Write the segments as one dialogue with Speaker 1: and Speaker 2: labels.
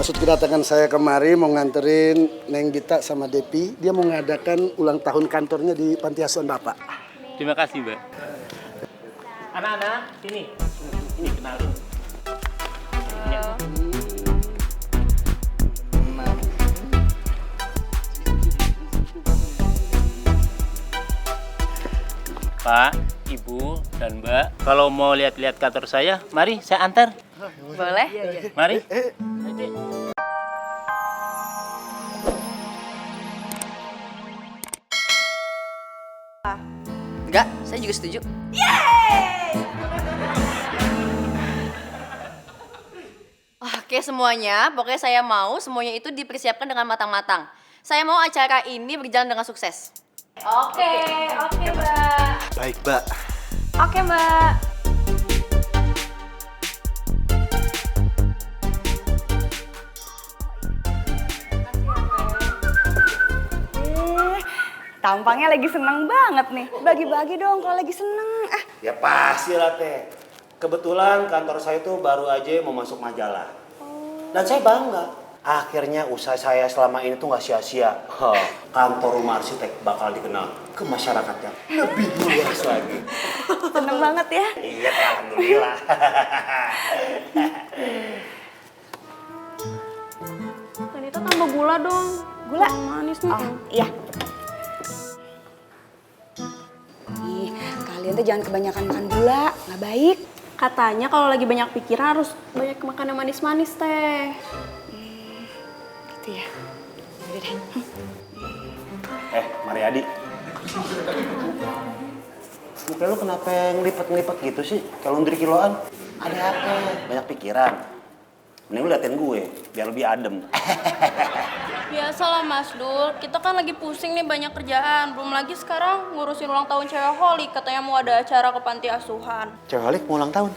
Speaker 1: Maksud kedatangan saya kemari mau nganterin Neng Gita sama Depi. Dia mau ngadakan ulang tahun kantornya di Panti Asuhan Bapak.
Speaker 2: Terima kasih, Mbak. Anak-anak, sini. Ini kenalin. Pak, Ibu, dan Mbak, kalau mau lihat-lihat kantor saya, mari saya antar.
Speaker 3: Boleh?
Speaker 2: Mari.
Speaker 3: Enggak, saya juga setuju. Oke semuanya, pokoknya saya mau semuanya itu dipersiapkan dengan matang-matang. Saya mau acara ini berjalan dengan sukses.
Speaker 4: Oke, Mbak.
Speaker 1: Baik, Mbak.
Speaker 4: Oke, Mbak. Tampangnya lagi seneng banget nih. Bagi-bagi dong kalau lagi seneng.
Speaker 5: Ya pasti lah Teh. Kebetulan kantor saya tuh baru aja mau masuk majalah. Dan saya bangga. Akhirnya usaha saya selama ini tuh gak sia-sia. Kantor rumah arsitek bakal dikenal ke masyarakat yang lebih luas lagi.
Speaker 4: Seneng banget ya.
Speaker 5: Iya Teh, alhamdulillah.
Speaker 4: Dan itu tambah gula dong. Gula? Manis nih.
Speaker 6: Oh, iya. Ih, kalian tuh jangan kebanyakan makan gula, nggak baik.
Speaker 4: Katanya kalau lagi banyak pikiran harus banyak makan yang manis-manis, Teh.
Speaker 6: Gitu ya. Udah deh.
Speaker 5: Mariadi. Muka lu kenapa ngelipet-ngelipet gitu sih? Kalau ndri kiloan. Ada apa? Banyak pikiran. Mending lu liatin gue, biar lebih adem.
Speaker 4: Biasalah Mas Dul, kita kan lagi pusing nih banyak kerjaan. Belum lagi sekarang ngurusin ulang tahun cewek Holik. Katanya mau ada acara ke panti asuhan.
Speaker 5: Cewek Holik mau ulang tahun?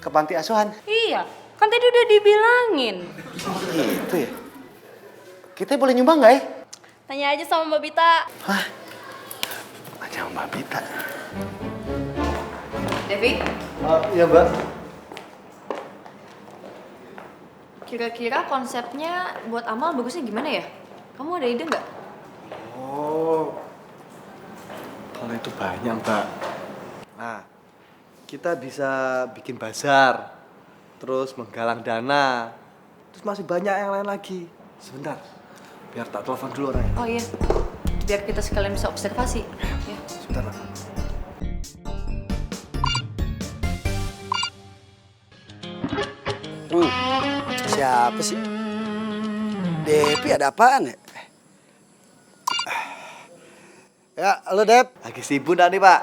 Speaker 5: Ke panti asuhan?
Speaker 4: Iya, kan tadi udah dibilangin.
Speaker 5: Gitu ya? Kita boleh nyumbang nggak ya?
Speaker 4: Tanya aja sama Mbak Bita.
Speaker 5: Hah? Aja Mbak Bita.
Speaker 3: Devi,
Speaker 1: Iya, Mbak.
Speaker 3: kira-kira konsepnya buat amal bagusnya gimana ya? Kamu ada ide nggak?
Speaker 7: Oh, kalau itu banyak, Mbak. Nah, kita bisa bikin bazar, terus menggalang dana, terus masih banyak yang lain lagi. Sebentar, biar tak telepon dulu orangnya.
Speaker 3: Oh iya, biar kita sekalian bisa observasi. Ya.
Speaker 7: Sebentar, Pak.
Speaker 1: Siapa sih? Depi ada apaan ya? Ya, halo Dep.
Speaker 7: Lagi sibuk dah nih, Pak.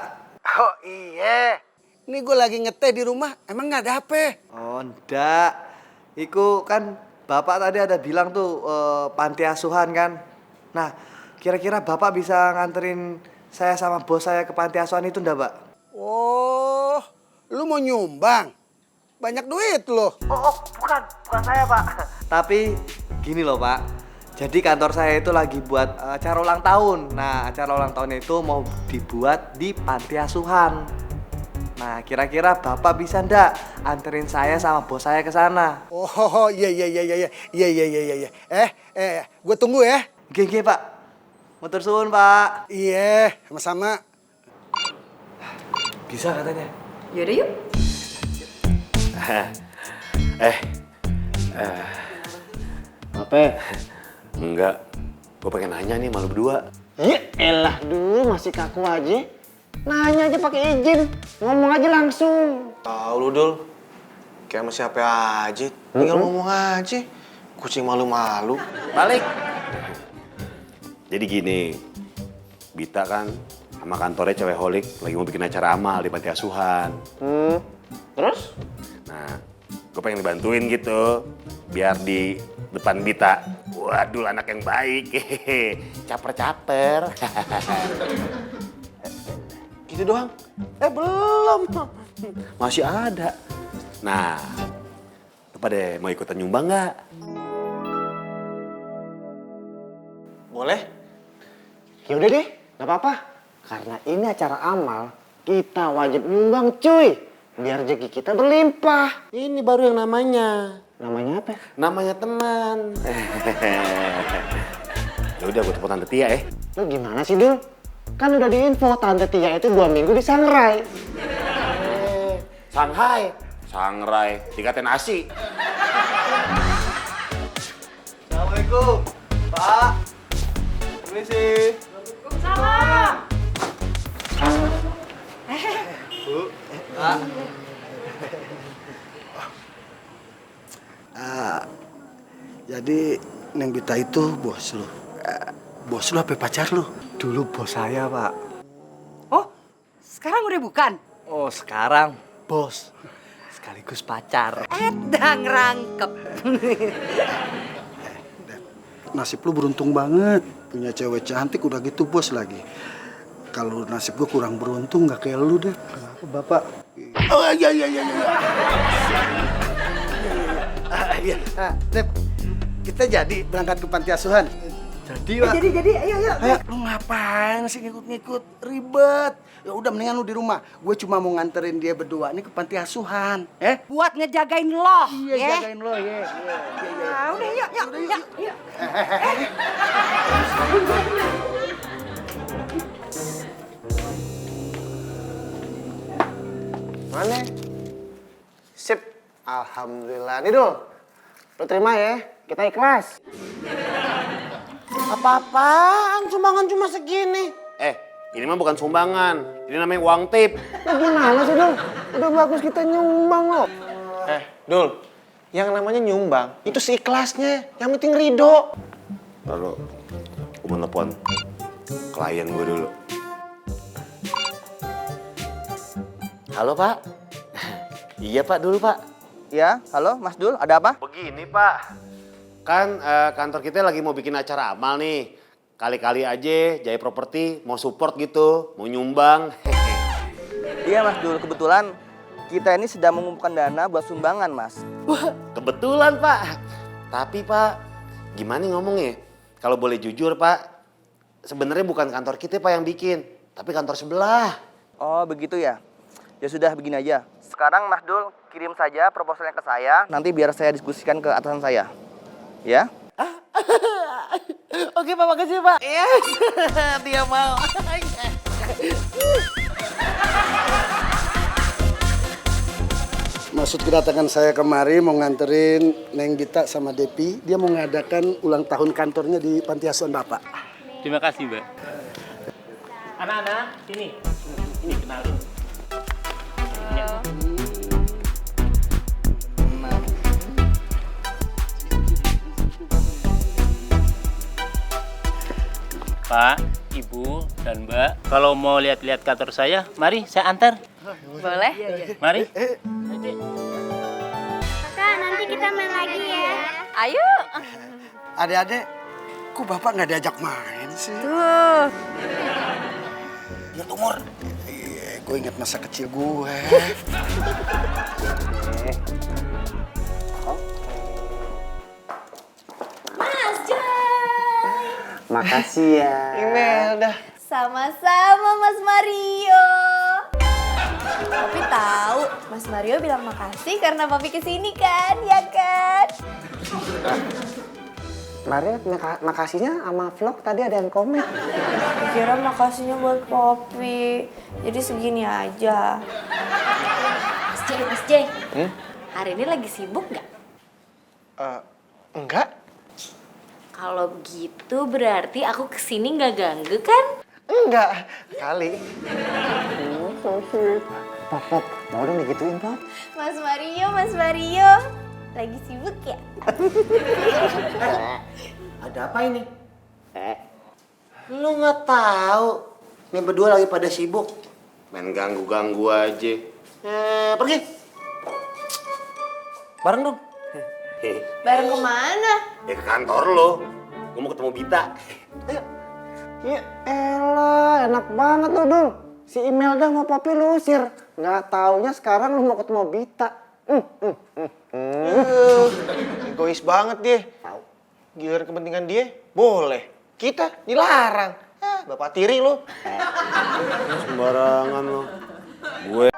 Speaker 1: Oh iya. Ini gue lagi ngeteh di rumah. Emang nggak ada apa?
Speaker 7: Oh, enggak. Iku kan Bapak tadi ada bilang tuh panti asuhan kan. Nah, kira-kira Bapak bisa nganterin saya sama bos saya ke panti asuhan itu enggak, Pak?
Speaker 1: Oh, lu mau nyumbang? Banyak duit loh.
Speaker 7: Oh, bukan saya, Pak. Tapi gini loh, Pak. Jadi kantor saya itu lagi buat acara ulang tahun. Nah, acara ulang tahunnya itu mau dibuat di panti asuhan. Nah, kira-kira Bapak bisa ndak anterin saya sama bos saya ke sana?
Speaker 1: Oh, iya. Gue tunggu ya.
Speaker 7: Oke, Pak. Matur suwun, Pak.
Speaker 1: Iya, sama-sama.
Speaker 7: Bisa katanya.
Speaker 3: Yaudah yuk.
Speaker 5: Apa? Enggak. Gue pengen nanya nih malu berdua.
Speaker 8: Ya elah dulu masih kaku aja. Nanya aja pakai izin. Ngomong aja langsung.
Speaker 9: Tahu lu Dul. Kayak sama siapa aja. Tinggal ngomong aja. Kucing malu-malu.
Speaker 5: Balik. Jadi gini. Bita kan sama kantornya cewek Holik lagi mau bikin acara amal di panti asuhan.
Speaker 8: Terus?
Speaker 5: Nah, gue pengen dibantuin gitu. Biar di depan Bita. Waduh, anak yang baik. Caper-caper.
Speaker 9: Gitu doang.
Speaker 5: Belum. Masih ada. Nah, lu pada mau ikutan nyumbang nggak?
Speaker 9: Boleh?
Speaker 8: Ya udah deh, nggak apa-apa. Karena ini acara amal, kita wajib nyumbang cuy. Biar rezeki kita berlimpah.
Speaker 5: Ini baru yang namanya
Speaker 8: Namanya apa?
Speaker 5: Namanya teman. Ya udah, gue telepon Tante Tia ya.
Speaker 8: Lu gimana sih, Dul? Kan udah diinfo Tante Tia itu 2 minggu di Sangrai.
Speaker 5: Shanghai. Sangrai, dikatain nasi.
Speaker 7: Assalamualaikum, Pak. Permisi. Bu, Pak.
Speaker 1: Jadi Neng Gita itu bos lu. Bos lu apa pacar lu?
Speaker 7: Dulu bos saya, Pak.
Speaker 6: Oh, sekarang udah bukan?
Speaker 7: Oh, sekarang bos. Sekaligus pacar.
Speaker 6: Edang rangkep.
Speaker 1: Nasib lu beruntung banget. Punya cewek cantik udah gitu bos lagi. Kalau nasib gua kurang beruntung nggak kayak lu deh. Kenapa bapak? Oh iya. Iya. Dep, kita jadi berangkat ke panti asuhan.
Speaker 7: Jadi, Pak.
Speaker 6: Jadi, ayo.
Speaker 1: Ayo, lu ngapain sih ngikut-ngikut? Ribet. Ya udah mendingan lu di rumah. Gue cuma mau nganterin dia berdua nih ke panti asuhan.
Speaker 6: Buat ngejagain lo.
Speaker 1: Iya, jagain lo ya.
Speaker 6: Nah, udah yuk.
Speaker 8: Mana? Sip. Alhamdulillah. Nih, Dul. Lu terima ya. Kita ikhlas.
Speaker 5: Apa-apaan, sumbangan cuma segini. Ini mah bukan sumbangan. Ini namanya uang tip.
Speaker 8: Lu gimana sih, Dul? Udah bagus kita nyumbang loh. Dul. Yang namanya nyumbang, itu seikhlasnya. Yang penting ridho.
Speaker 5: Lalu, gue mau telepon klien gue dulu. Halo, Pak. Iya, Pak, dulu, Pak.
Speaker 7: Ya, halo Mas Dul, ada apa?
Speaker 5: Begini, Pak. Kan kantor kita lagi mau bikin acara amal nih. Kali-kali aja Jaya Properti mau support gitu, mau nyumbang.
Speaker 7: Iya Mas Dul, kebetulan kita ini sedang mengumpulkan dana buat sumbangan, Mas.
Speaker 5: Wah, kebetulan, Pak. Tapi, Pak, gimana ngomongnya? Kalau boleh jujur, Pak, sebenarnya bukan kantor kita, Pak, yang bikin, tapi kantor sebelah.
Speaker 7: Oh, begitu ya? Ya sudah, begini aja. Sekarang Mas Dul kirim saja proposalnya ke saya, nanti biar saya diskusikan ke atasan saya. Ya?
Speaker 5: Oke, Pak, makasih, Pak. Yes, dia mau.
Speaker 1: Maksud kedatangan saya kemari mau nganterin Neng Gita sama Depi. Dia mau ngadakan ulang tahun kantornya di panti asuhan Bapak.
Speaker 2: Terima kasih, Mbak. Anak-anak, sini. Ini kenalin. Pak, Ibu, dan Mbak, kalau mau lihat-lihat kantor saya, mari saya antar.
Speaker 3: Boleh?
Speaker 2: Mari.
Speaker 10: Kakak, nanti kita main lagi ya.
Speaker 3: Ayo.
Speaker 1: Adik-adik, kok Bapak nggak diajak main sih?
Speaker 3: Tuh.
Speaker 1: Ingat umur. Iya, gue ingat masa kecil gue.
Speaker 10: Mas Jai.
Speaker 8: Makasih ya. Imelda.
Speaker 4: Sama-sama Mas Mario. Papi tahu, Mas Mario bilang makasih karena Papi kesini kan, ya kan?
Speaker 8: Mario, makasihnya sama vlog tadi ada yang komen.
Speaker 4: Kira makasihnya buat Papi, jadi segini aja.
Speaker 10: Mas Jai. Hari ini lagi sibuk nggak?
Speaker 8: Enggak.
Speaker 10: Kalau begitu berarti aku kesini nggak ganggu kan?
Speaker 8: Enggak. Kali. Pop, mau dong digituin, Pop?
Speaker 4: Mas Mario, lagi sibuk ya?
Speaker 5: Ada apa ini? Lu nggak tahu? Ini berdua lagi pada sibuk. Main ganggu-ganggu aja. Pergi. Bareng dong.
Speaker 4: Bareng kemana?
Speaker 5: Ya ke kantor lo. Gue mau ketemu Bita. Ayo.
Speaker 8: Ya elah, enak banget lo, Dul. Si Imelda mau Papi lu usir. Nggak taunya sekarang lu mau ketemu Bita.
Speaker 9: Egois banget dia. Giliran kepentingan dia, boleh. Kita dilarang. Bapak tiri lu.
Speaker 5: Sembarangan lo. Gue